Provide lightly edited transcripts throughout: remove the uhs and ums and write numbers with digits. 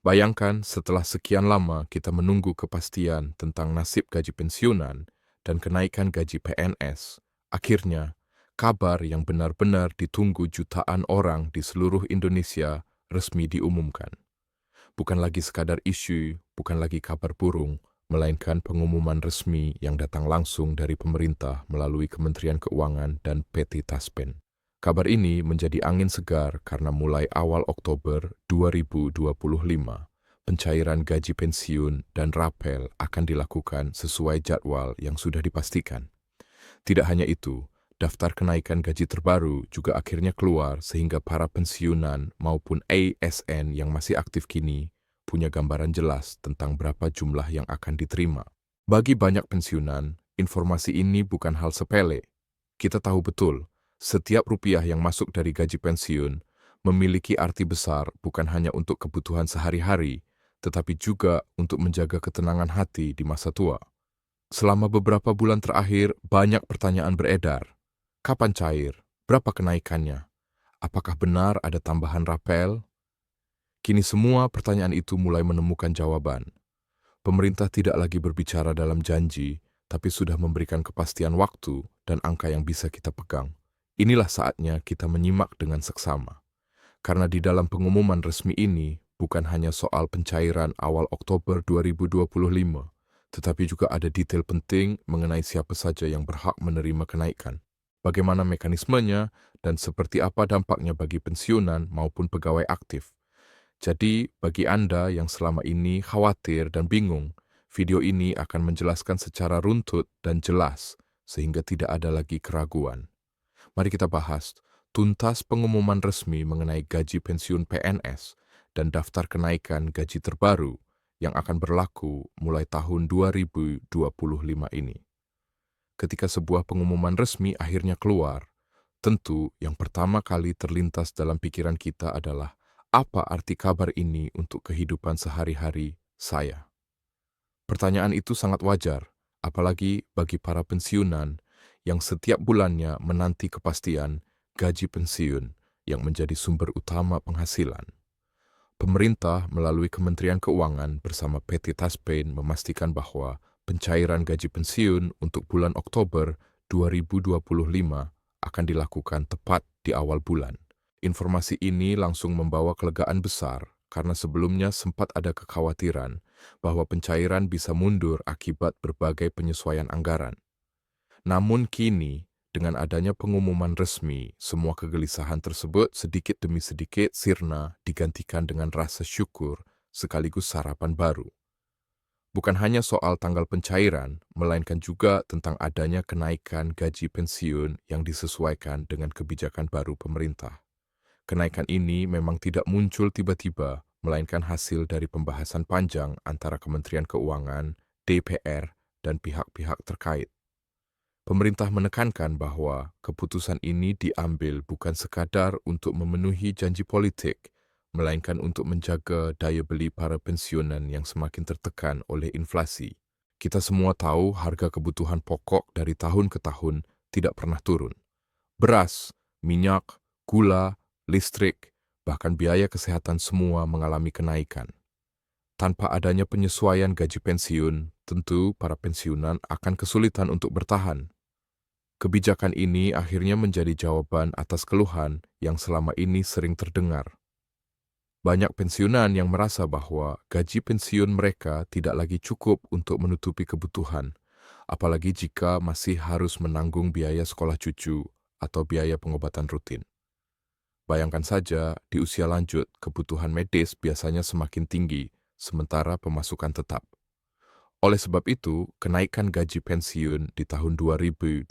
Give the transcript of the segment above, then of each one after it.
Bayangkan setelah sekian lama kita menunggu kepastian tentang nasib gaji pensiunan dan kenaikan gaji PNS, akhirnya kabar yang benar-benar ditunggu jutaan orang di seluruh Indonesia resmi diumumkan. Bukan lagi sekadar isu, bukan lagi kabar burung, melainkan pengumuman resmi yang datang langsung dari pemerintah melalui Kementerian Keuangan dan PT Taspen. Kabar ini menjadi angin segar karena mulai awal Oktober 2025, pencairan gaji pensiun dan rapel akan dilakukan sesuai jadwal yang sudah dipastikan. Tidak hanya itu, daftar kenaikan gaji terbaru juga akhirnya keluar sehingga para pensiunan maupun ASN yang masih aktif kini punya gambaran jelas tentang berapa jumlah yang akan diterima. Bagi banyak pensiunan, informasi ini bukan hal sepele. Kita tahu betul, setiap rupiah yang masuk dari gaji pensiun memiliki arti besar bukan hanya untuk kebutuhan sehari-hari, tetapi juga untuk menjaga ketenangan hati di masa tua. Selama beberapa bulan terakhir, banyak pertanyaan beredar. Kapan cair? Berapa kenaikannya? Apakah benar ada tambahan rapel? Kini semua pertanyaan itu mulai menemukan jawaban. Pemerintah tidak lagi berbicara dalam janji, tapi sudah memberikan kepastian waktu dan angka yang bisa kita pegang. Inilah saatnya kita menyimak dengan seksama. Karena di dalam pengumuman resmi ini bukan hanya soal pencairan awal Oktober 2025, tetapi juga ada detail penting mengenai siapa saja yang berhak menerima kenaikan, bagaimana mekanismenya, dan seperti apa dampaknya bagi pensiunan maupun pegawai aktif. Jadi, bagi Anda yang selama ini khawatir dan bingung, video ini akan menjelaskan secara runtut dan jelas, sehingga tidak ada lagi keraguan. Mari kita bahas tuntas pengumuman resmi mengenai gaji pensiun PNS dan daftar kenaikan gaji terbaru yang akan berlaku mulai tahun 2025 ini. Ketika sebuah pengumuman resmi akhirnya keluar, tentu yang pertama kali terlintas dalam pikiran kita adalah apa arti kabar ini untuk kehidupan sehari-hari saya. Pertanyaan itu sangat wajar, apalagi bagi para pensiunan yang setiap bulannya menanti kepastian gaji pensiun yang menjadi sumber utama penghasilan. Pemerintah melalui Kementerian Keuangan bersama PT Taspen memastikan bahwa pencairan gaji pensiun untuk bulan Oktober 2025 akan dilakukan tepat di awal bulan. Informasi ini langsung membawa kelegaan besar karena sebelumnya sempat ada kekhawatiran bahwa pencairan bisa mundur akibat berbagai penyesuaian anggaran. Namun kini, dengan adanya pengumuman resmi, semua kegelisahan tersebut sedikit demi sedikit sirna digantikan dengan rasa syukur sekaligus harapan baru. Bukan hanya soal tanggal pencairan, melainkan juga tentang adanya kenaikan gaji pensiun yang disesuaikan dengan kebijakan baru pemerintah. Kenaikan ini memang tidak muncul tiba-tiba, melainkan hasil dari pembahasan panjang antara Kementerian Keuangan, DPR, dan pihak-pihak terkait. Pemerintah menekankan bahwa keputusan ini diambil bukan sekadar untuk memenuhi janji politik, melainkan untuk menjaga daya beli para pensiunan yang semakin tertekan oleh inflasi. Kita semua tahu harga kebutuhan pokok dari tahun ke tahun tidak pernah turun. Beras, minyak, gula, listrik, bahkan biaya kesehatan semua mengalami kenaikan. Tanpa adanya penyesuaian gaji pensiun, tentu para pensiunan akan kesulitan untuk bertahan. Kebijakan ini akhirnya menjadi jawaban atas keluhan yang selama ini sering terdengar. Banyak pensiunan yang merasa bahwa gaji pensiun mereka tidak lagi cukup untuk menutupi kebutuhan, apalagi jika masih harus menanggung biaya sekolah cucu atau biaya pengobatan rutin. Bayangkan saja, di usia lanjut, kebutuhan medis biasanya semakin tinggi, sementara pemasukan tetap. Oleh sebab itu, kenaikan gaji pensiun di tahun 2025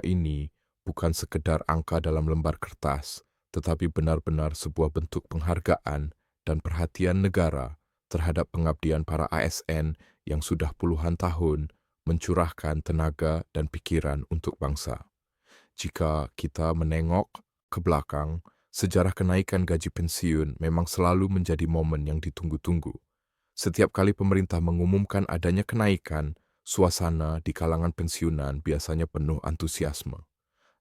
ini bukan sekedar angka dalam lembar kertas, tetapi benar-benar sebuah bentuk penghargaan dan perhatian negara terhadap pengabdian para ASN yang sudah puluhan tahun mencurahkan tenaga dan pikiran untuk bangsa. Jika kita menengok ke belakang, sejarah kenaikan gaji pensiun memang selalu menjadi momen yang ditunggu-tunggu. Setiap kali pemerintah mengumumkan adanya kenaikan, suasana di kalangan pensiunan biasanya penuh antusiasme.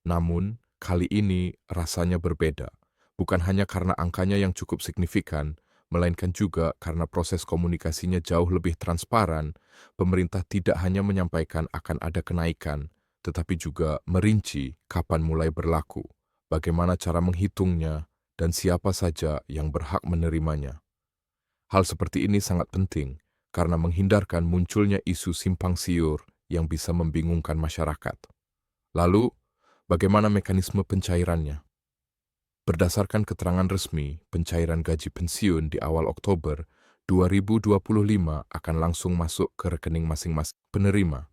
Namun, kali ini rasanya berbeda. Bukan hanya karena angkanya yang cukup signifikan, melainkan juga karena proses komunikasinya jauh lebih transparan, pemerintah tidak hanya menyampaikan akan ada kenaikan, tetapi juga merinci kapan mulai berlaku, bagaimana cara menghitungnya, dan siapa saja yang berhak menerimanya. Hal seperti ini sangat penting karena menghindarkan munculnya isu simpang siur yang bisa membingungkan masyarakat. Lalu, bagaimana mekanisme pencairannya? Berdasarkan keterangan resmi, pencairan gaji pensiun di awal Oktober 2025 akan langsung masuk ke rekening masing-masing penerima.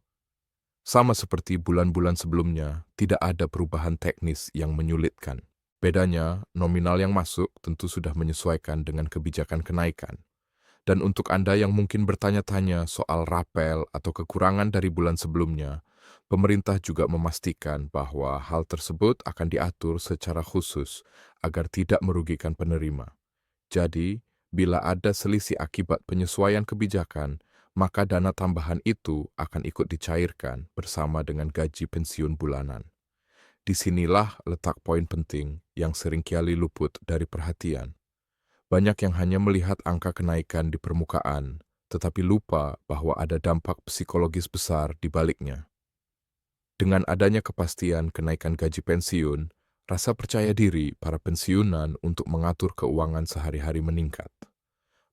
Sama seperti bulan-bulan sebelumnya, tidak ada perubahan teknis yang menyulitkan. Bedanya, nominal yang masuk tentu sudah menyesuaikan dengan kebijakan kenaikan. Dan untuk Anda yang mungkin bertanya-tanya soal rapel atau kekurangan dari bulan sebelumnya, pemerintah juga memastikan bahwa hal tersebut akan diatur secara khusus agar tidak merugikan penerima. Jadi, bila ada selisih akibat penyesuaian kebijakan, maka dana tambahan itu akan ikut dicairkan bersama dengan gaji pensiun bulanan. Disinilah letak poin penting yang seringkali luput dari perhatian. Banyak yang hanya melihat angka kenaikan di permukaan, tetapi lupa bahwa ada dampak psikologis besar di baliknya. Dengan adanya kepastian kenaikan gaji pensiun, rasa percaya diri para pensiunan untuk mengatur keuangan sehari-hari meningkat.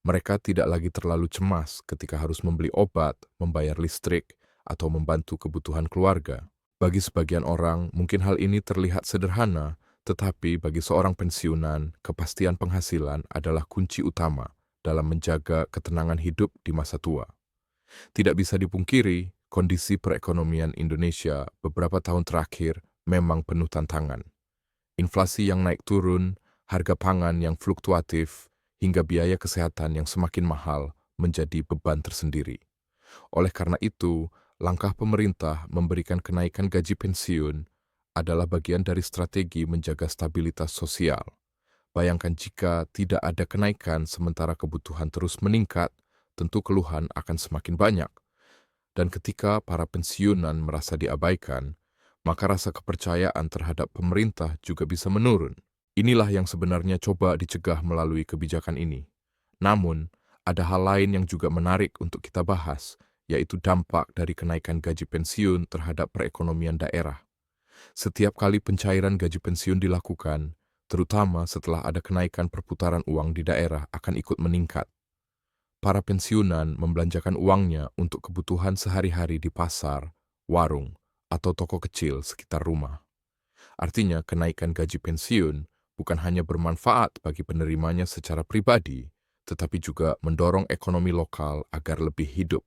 Mereka tidak lagi terlalu cemas ketika harus membeli obat, membayar listrik, atau membantu kebutuhan keluarga. Bagi sebagian orang, mungkin hal ini terlihat sederhana, tetapi bagi seorang pensiunan, kepastian penghasilan adalah kunci utama dalam menjaga ketenangan hidup di masa tua. Tidak bisa dipungkiri, kondisi perekonomian Indonesia beberapa tahun terakhir memang penuh tantangan. Inflasi yang naik turun, harga pangan yang fluktuatif, hingga biaya kesehatan yang semakin mahal menjadi beban tersendiri. Oleh karena itu, langkah pemerintah memberikan kenaikan gaji pensiun adalah bagian dari strategi menjaga stabilitas sosial. Bayangkan jika tidak ada kenaikan sementara kebutuhan terus meningkat, tentu keluhan akan semakin banyak. Dan ketika para pensiunan merasa diabaikan, maka rasa kepercayaan terhadap pemerintah juga bisa menurun. Inilah yang sebenarnya coba dicegah melalui kebijakan ini. Namun, ada hal lain yang juga menarik untuk kita bahas, yaitu dampak dari kenaikan gaji pensiun terhadap perekonomian daerah. Setiap kali pencairan gaji pensiun dilakukan, terutama setelah ada kenaikan perputaran uang di daerah akan ikut meningkat. Para pensiunan membelanjakan uangnya untuk kebutuhan sehari-hari di pasar, warung, atau toko kecil sekitar rumah. Artinya, kenaikan gaji pensiun bukan hanya bermanfaat bagi penerimanya secara pribadi, tetapi juga mendorong ekonomi lokal agar lebih hidup.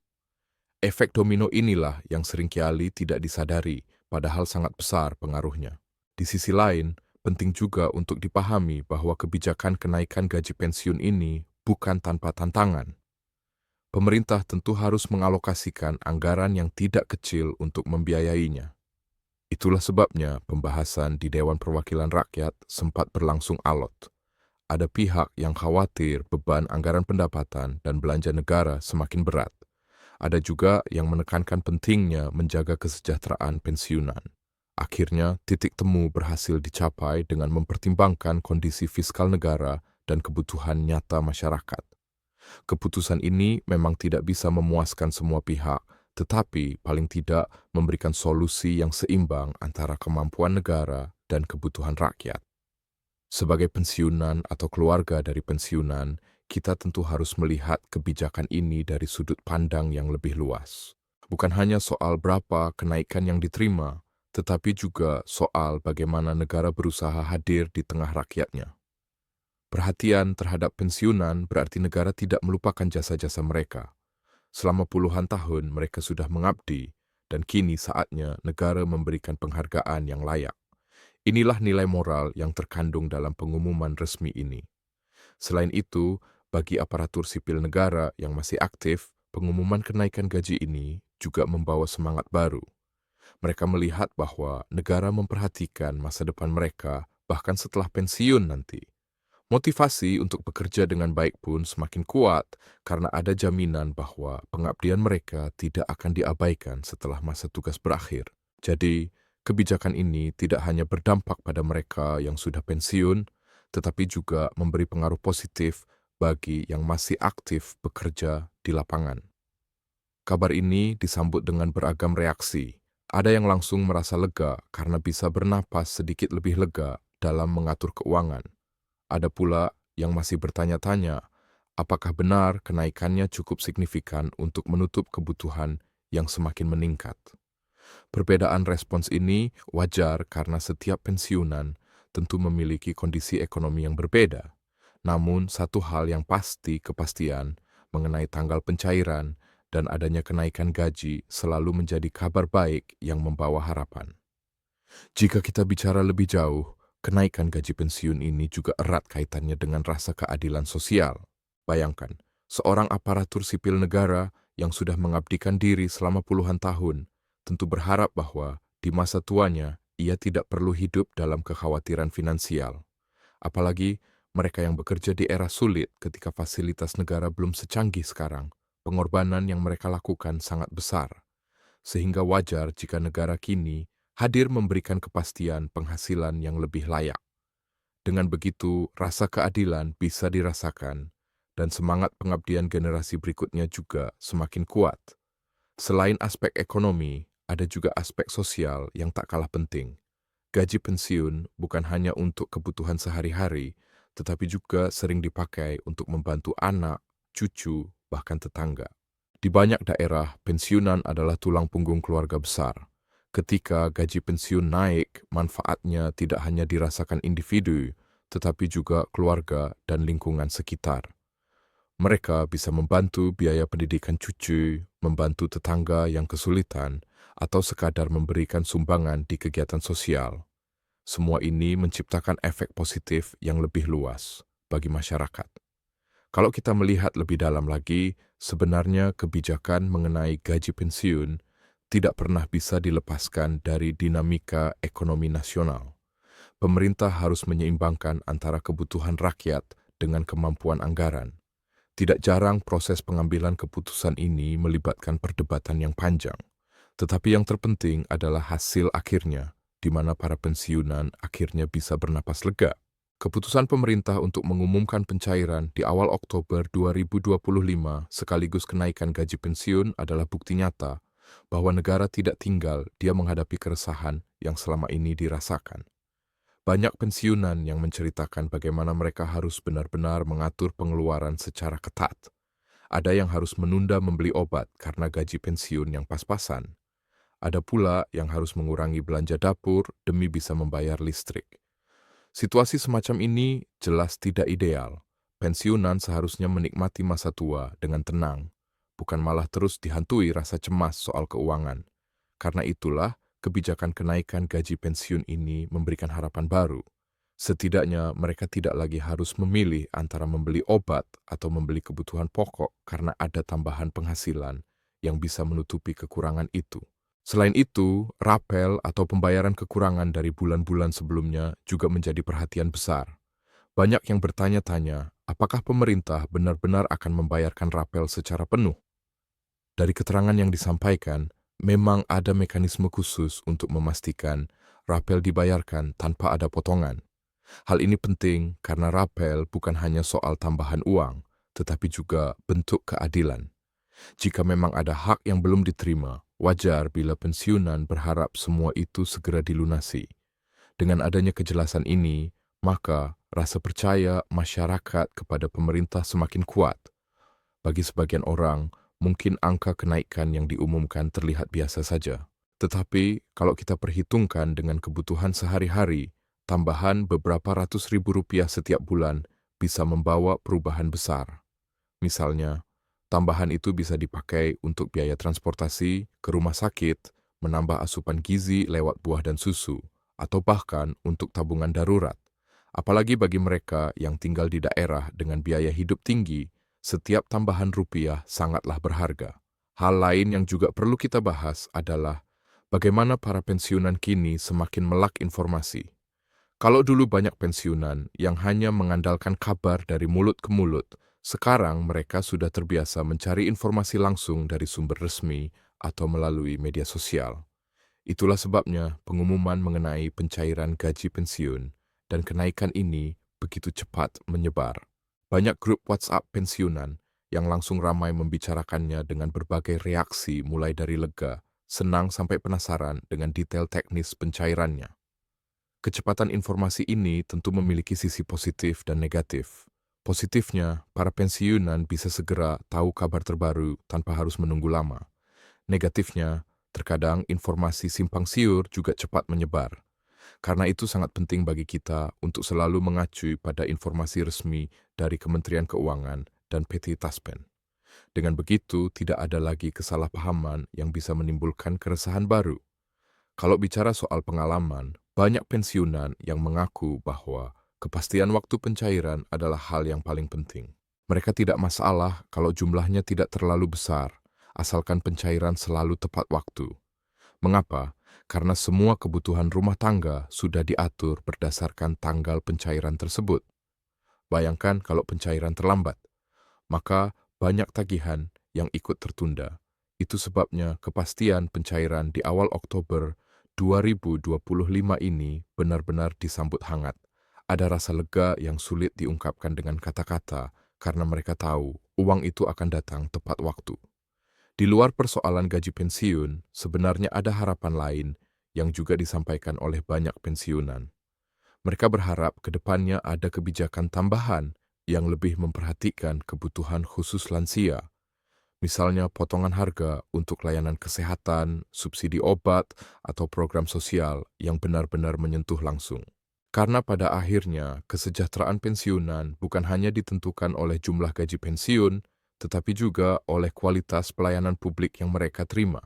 Efek domino inilah yang seringkali tidak disadari, padahal sangat besar pengaruhnya. Di sisi lain, penting juga untuk dipahami bahwa kebijakan kenaikan gaji pensiun ini bukan tanpa tantangan. Pemerintah tentu harus mengalokasikan anggaran yang tidak kecil untuk membiayainya. Itulah sebabnya pembahasan di Dewan Perwakilan Rakyat sempat berlangsung alot. Ada pihak yang khawatir beban anggaran pendapatan dan belanja negara semakin berat. Ada juga yang menekankan pentingnya menjaga kesejahteraan pensiunan. Akhirnya, titik temu berhasil dicapai dengan mempertimbangkan kondisi fiskal negara dan kebutuhan nyata masyarakat. Keputusan ini memang tidak bisa memuaskan semua pihak, tetapi paling tidak memberikan solusi yang seimbang antara kemampuan negara dan kebutuhan rakyat. Sebagai pensiunan atau keluarga dari pensiunan, kita tentu harus melihat kebijakan ini dari sudut pandang yang lebih luas. Bukan hanya soal berapa kenaikan yang diterima, tetapi juga soal bagaimana negara berusaha hadir di tengah rakyatnya. Perhatian terhadap pensiunan berarti negara tidak melupakan jasa-jasa mereka. Selama puluhan tahun mereka sudah mengabdi, dan kini saatnya negara memberikan penghargaan yang layak. Inilah nilai moral yang terkandung dalam pengumuman resmi ini. Selain itu, bagi aparatur sipil negara yang masih aktif, pengumuman kenaikan gaji ini juga membawa semangat baru. Mereka melihat bahwa negara memperhatikan masa depan mereka bahkan setelah pensiun nanti. Motivasi untuk bekerja dengan baik pun semakin kuat karena ada jaminan bahwa pengabdian mereka tidak akan diabaikan setelah masa tugas berakhir. Jadi, kebijakan ini tidak hanya berdampak pada mereka yang sudah pensiun, tetapi juga memberi pengaruh positif bagi yang masih aktif bekerja di lapangan. Kabar ini disambut dengan beragam reaksi. Ada yang langsung merasa lega karena bisa bernapas sedikit lebih lega dalam mengatur keuangan. Ada pula yang masih bertanya-tanya, apakah benar kenaikannya cukup signifikan untuk menutup kebutuhan yang semakin meningkat. Perbedaan respons ini wajar karena setiap pensiunan tentu memiliki kondisi ekonomi yang berbeda. Namun, satu hal yang pasti kepastian mengenai tanggal pencairan dan adanya kenaikan gaji selalu menjadi kabar baik yang membawa harapan. Jika kita bicara lebih jauh, kenaikan gaji pensiun ini juga erat kaitannya dengan rasa keadilan sosial. Bayangkan, seorang aparatur sipil negara yang sudah mengabdikan diri selama puluhan tahun tentu berharap bahwa di masa tuanya ia tidak perlu hidup dalam kekhawatiran finansial. Apalagi mereka yang bekerja di era sulit ketika fasilitas negara belum secanggih sekarang, pengorbanan yang mereka lakukan sangat besar. Sehingga wajar jika negara kini hadir memberikan kepastian penghasilan yang lebih layak. Dengan begitu, rasa keadilan bisa dirasakan dan semangat pengabdian generasi berikutnya juga semakin kuat. Selain aspek ekonomi, ada juga aspek sosial yang tak kalah penting. Gaji pensiun bukan hanya untuk kebutuhan sehari-hari, tetapi juga sering dipakai untuk membantu anak, cucu, bahkan tetangga. Di banyak daerah, pensiunan adalah tulang punggung keluarga besar. Ketika gaji pensiun naik, manfaatnya tidak hanya dirasakan individu, tetapi juga keluarga dan lingkungan sekitar. Mereka bisa membantu biaya pendidikan cucu, membantu tetangga yang kesulitan, atau sekadar memberikan sumbangan di kegiatan sosial. Semua ini menciptakan efek positif yang lebih luas bagi masyarakat. Kalau kita melihat lebih dalam lagi, sebenarnya kebijakan mengenai gaji pensiun tidak pernah bisa dilepaskan dari dinamika ekonomi nasional. Pemerintah harus menyeimbangkan antara kebutuhan rakyat dengan kemampuan anggaran. Tidak jarang proses pengambilan keputusan ini melibatkan perdebatan yang panjang. Tetapi yang terpenting adalah hasil akhirnya, di mana para pensiunan akhirnya bisa bernapas lega. Keputusan pemerintah untuk mengumumkan pencairan di awal Oktober 2025 sekaligus kenaikan gaji pensiun adalah bukti nyata bahwa negara tidak tinggal dia menghadapi keresahan yang selama ini dirasakan. Banyak pensiunan yang menceritakan bagaimana mereka harus benar-benar mengatur pengeluaran secara ketat. Ada yang harus menunda membeli obat karena gaji pensiun yang pas-pasan. Ada pula yang harus mengurangi belanja dapur demi bisa membayar listrik. Situasi semacam ini jelas tidak ideal. Pensiunan seharusnya menikmati masa tua dengan tenang, bukan malah terus dihantui rasa cemas soal keuangan. Karena itulah, kebijakan kenaikan gaji pensiun ini memberikan harapan baru. Setidaknya mereka tidak lagi harus memilih antara membeli obat atau membeli kebutuhan pokok karena ada tambahan penghasilan yang bisa menutupi kekurangan itu. Selain itu, rapel atau pembayaran kekurangan dari bulan-bulan sebelumnya juga menjadi perhatian besar. Banyak yang bertanya-tanya, apakah pemerintah benar-benar akan membayarkan rapel secara penuh? Dari keterangan yang disampaikan, memang ada mekanisme khusus untuk memastikan rapel dibayarkan tanpa ada potongan. Hal ini penting karena rapel bukan hanya soal tambahan uang, tetapi juga bentuk keadilan. Jika memang ada hak yang belum diterima, wajar bila pensiunan berharap semua itu segera dilunasi. Dengan adanya kejelasan ini, maka rasa percaya masyarakat kepada pemerintah semakin kuat. Bagi sebagian orang, mungkin angka kenaikan yang diumumkan terlihat biasa saja. Tetapi, kalau kita perhitungkan dengan kebutuhan sehari-hari, tambahan beberapa ratus ribu rupiah setiap bulan bisa membawa perubahan besar. Misalnya, tambahan itu bisa dipakai untuk biaya transportasi, ke rumah sakit, menambah asupan gizi lewat buah dan susu, atau bahkan untuk tabungan darurat. Apalagi bagi mereka yang tinggal di daerah dengan biaya hidup tinggi, setiap tambahan rupiah sangatlah berharga. Hal lain yang juga perlu kita bahas adalah bagaimana para pensiunan kini semakin melek informasi. Kalau dulu banyak pensiunan yang hanya mengandalkan kabar dari mulut ke mulut, sekarang mereka sudah terbiasa mencari informasi langsung dari sumber resmi atau melalui media sosial. Itulah sebabnya pengumuman mengenai pencairan gaji pensiun dan kenaikan ini begitu cepat menyebar. Banyak grup WhatsApp pensiunan yang langsung ramai membicarakannya dengan berbagai reaksi mulai dari lega, senang sampai penasaran dengan detail teknis pencairannya. Kecepatan informasi ini tentu memiliki sisi positif dan negatif. Positifnya, para pensiunan bisa segera tahu kabar terbaru tanpa harus menunggu lama. Negatifnya, terkadang informasi simpang siur juga cepat menyebar. Karena itu sangat penting bagi kita untuk selalu mengacu pada informasi resmi dari Kementerian Keuangan dan PT Taspen. Dengan begitu, tidak ada lagi kesalahpahaman yang bisa menimbulkan keresahan baru. Kalau bicara soal pengalaman, banyak pensiunan yang mengaku bahwa kepastian waktu pencairan adalah hal yang paling penting. Mereka tidak masalah kalau jumlahnya tidak terlalu besar, asalkan pencairan selalu tepat waktu. Mengapa? Karena semua kebutuhan rumah tangga sudah diatur berdasarkan tanggal pencairan tersebut. Bayangkan kalau pencairan terlambat, maka banyak tagihan yang ikut tertunda. Itu sebabnya kepastian pencairan di awal Oktober 2025 ini benar-benar disambut hangat. Ada rasa lega yang sulit diungkapkan dengan kata-kata karena mereka tahu uang itu akan datang tepat waktu. Di luar persoalan gaji pensiun, sebenarnya ada harapan lain yang juga disampaikan oleh banyak pensiunan. Mereka berharap ke depannya ada kebijakan tambahan yang lebih memperhatikan kebutuhan khusus lansia, misalnya potongan harga untuk layanan kesehatan, subsidi obat, atau program sosial yang benar-benar menyentuh langsung. Karena pada akhirnya, kesejahteraan pensiunan bukan hanya ditentukan oleh jumlah gaji pensiun, tetapi juga oleh kualitas pelayanan publik yang mereka terima.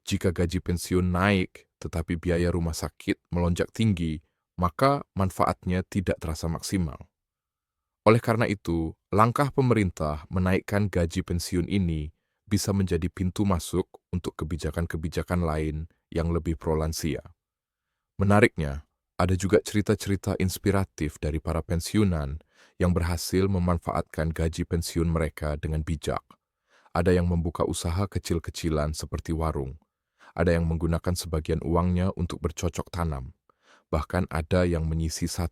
Jika gaji pensiun naik, tetapi biaya rumah sakit melonjak tinggi, maka manfaatnya tidak terasa maksimal. Oleh karena itu, langkah pemerintah menaikkan gaji pensiun ini bisa menjadi pintu masuk untuk kebijakan-kebijakan lain yang lebih pro lansia. Menariknya, ada juga cerita-cerita inspiratif dari para pensiunan yang berhasil memanfaatkan gaji pensiun mereka dengan bijak. Ada yang membuka usaha kecil-kecilan seperti warung. Ada yang menggunakan sebagian uangnya untuk bercocok tanam. Bahkan ada yang menyisi 1